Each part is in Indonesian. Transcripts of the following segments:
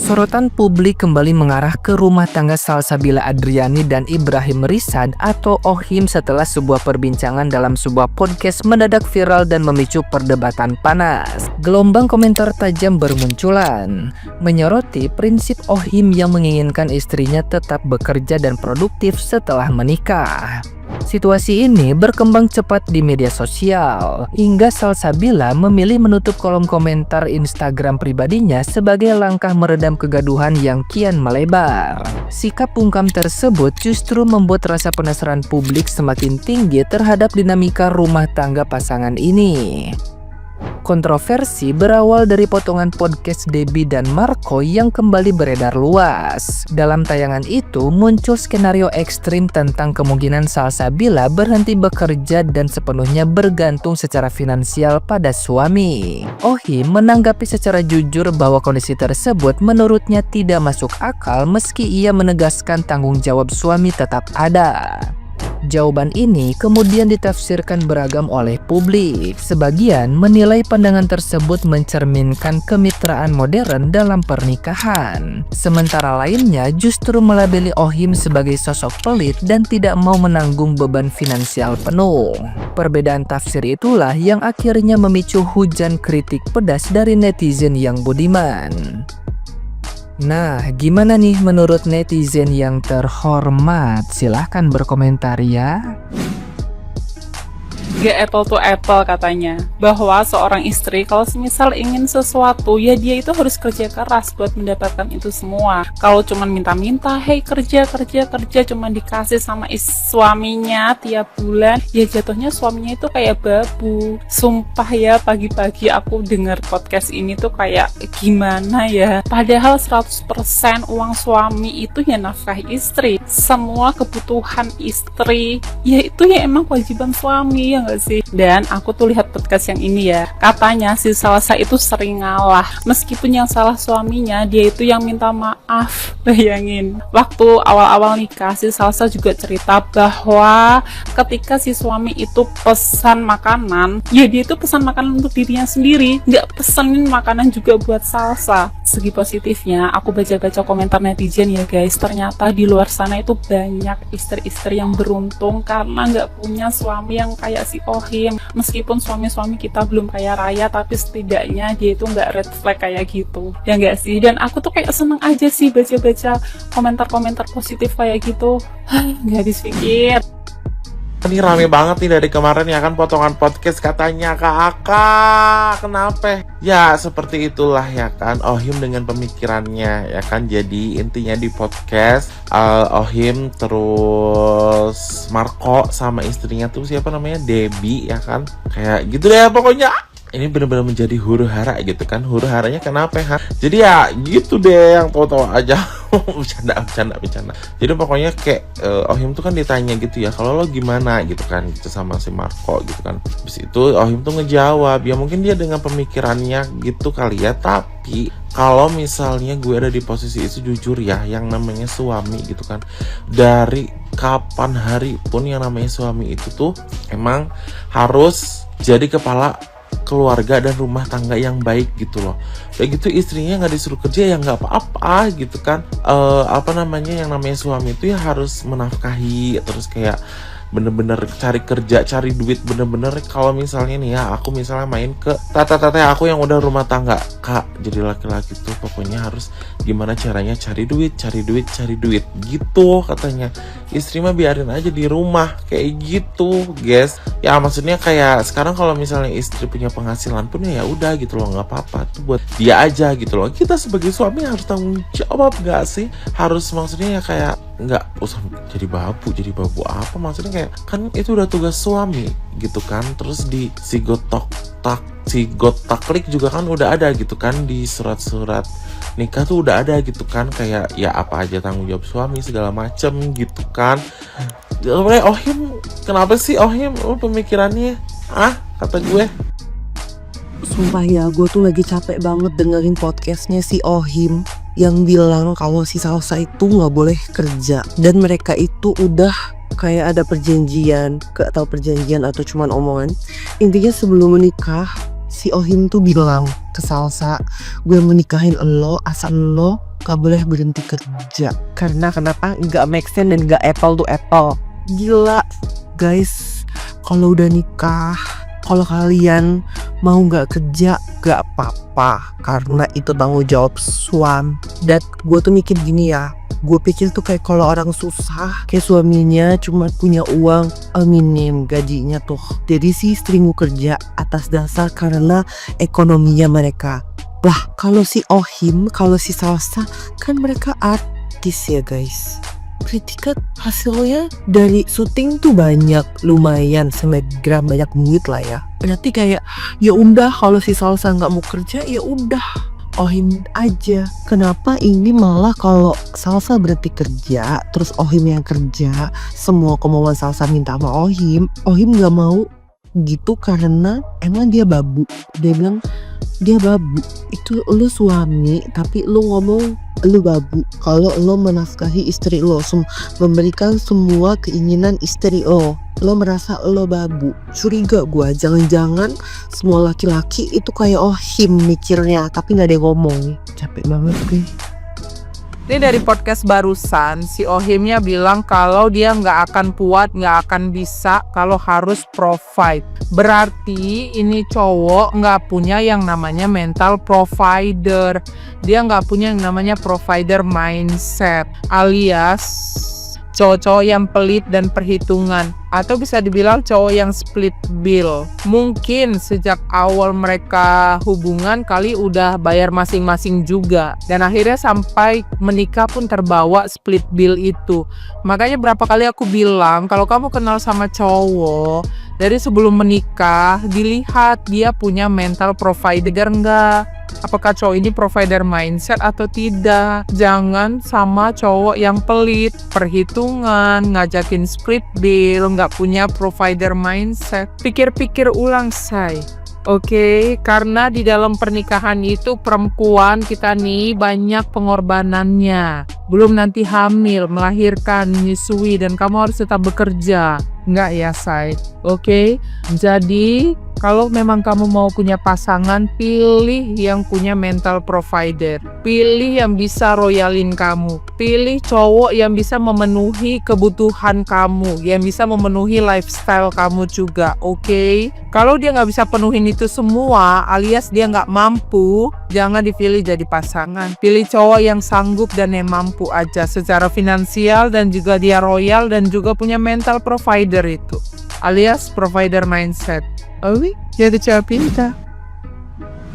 Sorotan publik kembali mengarah ke rumah tangga Salsabila Adriani dan Ibrahim Rizad atau Ohim setelah sebuah perbincangan dalam sebuah podcast mendadak viral dan memicu perdebatan panas. Gelombang komentar tajam bermunculan, menyoroti prinsip Ohim yang menginginkan istrinya tetap bekerja dan produktif setelah menikah. Situasi ini berkembang cepat di media sosial, hingga Salsabila memilih menutup kolom komentar Instagram pribadinya sebagai langkah meredam kegaduhan yang kian melebar. Sikap bungkam tersebut justru membuat rasa penasaran publik semakin tinggi terhadap dinamika rumah tangga pasangan ini. Kontroversi berawal dari potongan podcast Debbie dan Marco yang kembali beredar luas. Dalam tayangan itu muncul skenario ekstrim tentang kemungkinan Salsabila berhenti bekerja dan sepenuhnya bergantung secara finansial pada suami. Ohim menanggapi secara jujur bahwa kondisi tersebut menurutnya tidak masuk akal meski ia menegaskan tanggung jawab suami tetap ada. Jawaban ini kemudian ditafsirkan beragam oleh publik. Sebagian menilai pandangan tersebut mencerminkan kemitraan modern dalam pernikahan. Sementara lainnya justru melabeli Ohim sebagai sosok pelit dan tidak mau menanggung beban finansial penuh. Perbedaan tafsir itulah yang akhirnya memicu hujan kritik pedas dari netizen yang budiman. Nah, gimana nih menurut netizen yang terhormat? Silahkan berkomentar ya. Gak apple to apple katanya, bahwa seorang istri kalau semisal ingin sesuatu ya dia itu harus kerja keras buat mendapatkan itu semua. Kalau cuman minta-minta, hey kerja cuman dikasih sama suaminya tiap bulan, ya jatuhnya suaminya itu kayak babu. Sumpah ya, pagi-pagi aku dengar podcast ini tuh kayak gimana ya, padahal 100% uang suami itu ya nafkah istri, semua kebutuhan istri ya itu ya emang kewajiban suami ya gak sih. Dan aku tuh lihat podcast yang ini ya, katanya si Salsa itu sering ngalah, meskipun yang salah suaminya, dia itu yang minta maaf. Bayangin, waktu awal-awal nikah si Salsa juga cerita bahwa ketika si suami itu pesan makanan, ya dia itu pesan makanan untuk dirinya sendiri, gak pesenin makanan juga buat Salsa. Segi positifnya, aku baca-baca komentar netizen ya guys, ternyata di luar sana itu banyak istri-istri yang beruntung karena gak punya suami yang kayak si Ohim. Meskipun suami-suami kita belum kaya raya, tapi setidaknya dia itu nggak red flag kayak gitu, ya nggak sih. Dan aku tuh kayak seneng aja sih baca-baca komentar-komentar positif kayak gitu. Nggak habis pikir. Ini rame banget nih dari kemarin ya kan, potongan podcast katanya kakak kenapa ya, seperti itulah ya kan Ohim dengan pemikirannya ya kan. Jadi intinya di podcast Ohim terus Marco sama istrinya tuh siapa namanya, Debbie ya kan, kayak gitu deh pokoknya. Ini benar-benar menjadi huru hara gitu kan. Huru haranya kenapa ha? Jadi ya gitu deh, yang tahu-tahu aja. bercanda. Jadi pokoknya kayak Ohim tuh kan ditanya gitu ya, kalau lo gimana gitu kan, gitu sama si Marco gitu kan. Habis itu Ohim tuh ngejawab, ya mungkin dia dengan pemikirannya gitu kali ya. Tapi kalau misalnya gue ada di posisi itu, jujur ya, yang namanya suami gitu kan, dari kapan hari pun yang namanya suami itu tuh emang harus jadi kepala keluarga dan rumah tangga yang baik gitu loh. Kayak gitu istrinya nggak disuruh kerja ya nggak apa-apa gitu kan. Yang namanya suami itu ya harus menafkahi, terus kayak bener-bener cari kerja, cari duit, bener-bener kalau misalnya nih ya, aku misalnya main ke tete aku yang udah rumah tangga, kak, jadi laki-laki tuh pokoknya harus gimana caranya cari duit gitu katanya. Istri mah biarin aja di rumah kayak gitu guys. Ya maksudnya kayak sekarang kalau misalnya istri punya penghasilan pun ya udah gitu loh, nggak apa-apa tuh buat dia aja gitu loh. Kita sebagai suami harus tanggung jawab gak sih? Harus maksudnya ya kayak nggak usah jadi babu apa, maksudnya kayak kan itu udah tugas suami gitu kan. Terus di si gotaklik juga kan udah ada gitu kan, di surat-surat nikah tuh udah ada gitu kan, kayak ya apa aja tanggung jawab suami segala macem gitu kan. Ohim kenapa sih Ohim pemikirannya kata gue. Sumpah ya, gue tuh lagi capek banget dengerin podcastnya si Ohim yang bilang kalau si Salsa itu nggak boleh kerja, dan mereka itu udah kayak ada perjanjian, gak tahu perjanjian atau cuman omongan. Intinya sebelum menikah si Ohim tuh bilang ke Salsa, gue menikahin lo asal lo gak boleh berhenti kerja. Karena kenapa? Gak make sense dan gak apple to apple. Gila guys, kalau udah nikah, kalau kalian mau gak kerja gak apa-apa, karena itu tanggung jawab suami. Dan gue tuh mikir gini ya, gue pikir tuh kayak kalau orang susah, kayak suaminya cuma punya uang minim gajinya tuh, jadi si istri mau kerja atas dasar karena ekonominya mereka. Lah kalau si Ohim, kalau si Salsa, kan mereka artis ya guys. Berarti kan hasilnya dari syuting tuh banyak, lumayan, selebgram, banyak duit lah ya. Berarti kayak ya udah, kalau si Salsa nggak mau kerja ya udah Ohim aja. Kenapa ini malah kalau Salsa berhenti kerja terus Ohim yang kerja, semua kemauan Salsa minta sama Ohim nggak mau gitu karena emang dia babu. Dia bilang dia babu. Itu lu suami tapi lu ngomong lu babu kalau lu menafkahi istri lu, memberikan semua keinginan istri lo merasa lo babu. Curiga gua, jangan-jangan semua laki-laki itu kayak Ohim mikirnya, tapi nggak ada yang ngomong. Capek banget gue. Ini dari podcast barusan, si Ohimnya bilang kalau dia nggak akan kuat, nggak akan bisa kalau harus provide. Berarti ini cowok nggak punya yang namanya mental provider. Dia nggak punya yang namanya provider mindset, alias cowok-cowok yang pelit dan perhitungan, atau bisa dibilang cowok yang split bill. Mungkin sejak awal mereka hubungan kali udah bayar masing-masing juga, dan akhirnya sampai menikah pun terbawa split bill itu. Makanya berapa kali aku bilang kalau kamu kenal sama cowok dari sebelum menikah, dilihat dia punya mental provider enggak. Apakah cowok ini provider mindset atau tidak? Jangan sama cowok yang pelit, perhitungan, ngajakin split bill, nggak punya provider mindset. Pikir-pikir ulang, say. Oke, karena di dalam pernikahan itu perempuan kita nih banyak pengorbanannya. Belum nanti hamil, melahirkan, menyusui, dan kamu harus tetap bekerja. Enggak ya, say? Oke, jadi kalau memang kamu mau punya pasangan, pilih yang punya mental provider. Pilih yang bisa royalin kamu. Pilih cowok yang bisa memenuhi kebutuhan kamu, yang bisa memenuhi lifestyle kamu juga, oke? Kalau dia nggak bisa penuhin itu semua, alias dia nggak mampu, jangan dipilih jadi pasangan. Pilih cowok yang sanggup dan yang mampu aja secara finansial, dan juga dia royal dan juga punya mental provider itu, alias provider mindset. Jadi cewek pintar.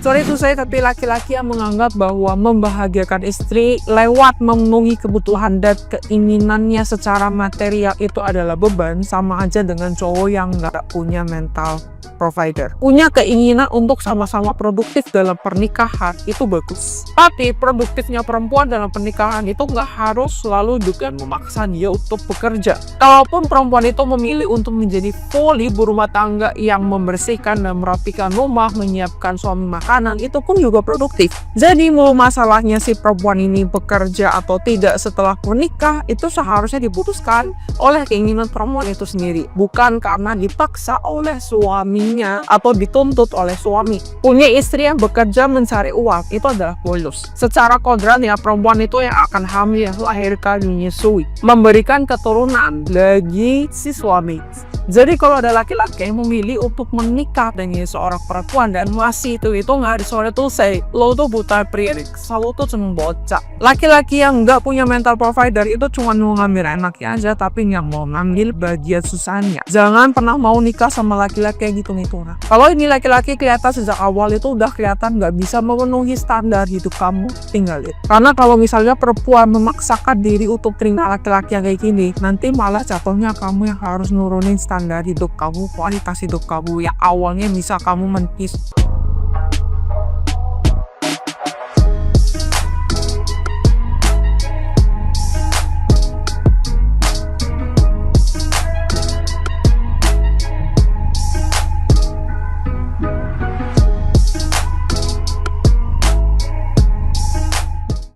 Sorry itu saya, tapi laki-laki yang menganggap bahwa membahagiakan istri lewat memenuhi kebutuhan dan keinginannya secara material itu adalah beban, sama aja dengan cowok yang nggak punya mental provider. Punya keinginan untuk sama-sama produktif dalam pernikahan itu bagus. Tapi produktifnya perempuan dalam pernikahan itu nggak harus selalu dengan memaksa dia untuk bekerja. Kalaupun perempuan itu memilih untuk menjadi full ibu rumah tangga yang membersihkan dan merapikan rumah, menyiapkan suami makanan, itu pun juga produktif. Jadi mau masalahnya si perempuan ini bekerja atau tidak setelah menikah, itu seharusnya diputuskan oleh keinginan perempuan itu sendiri, bukan karena dipaksa oleh suami atau dituntut oleh suami. Punya istri yang bekerja mencari uang itu adalah bonus. Secara kodratnya perempuan itu yang akan hamil, melahirkan, menyusui, memberikan keturunan bagi si suami. Jadi kalau ada laki-laki yang memilih untuk menikah dengan seorang perempuan dan masih itu nggak disuruh tuh say, lo tuh buta pririk, lo tuh cuma bocah. Laki-laki yang nggak punya mental provider itu cuma mau ngambil enaknya aja, tapi nggak mau ngambil bagian susahnya. Jangan pernah mau nikah sama laki-laki yang gitu. Kalau ini laki-laki kelihatan sejak awal itu udah kelihatan nggak bisa memenuhi standar hidup kamu, tinggalin. Karena kalau misalnya perempuan memaksakan diri untuk terima laki-laki yang kayak gini, nanti malah jatuhnya kamu yang harus nurunin standar hidup kamu, kualitas hidup kamu yang awalnya bisa kamu mentis.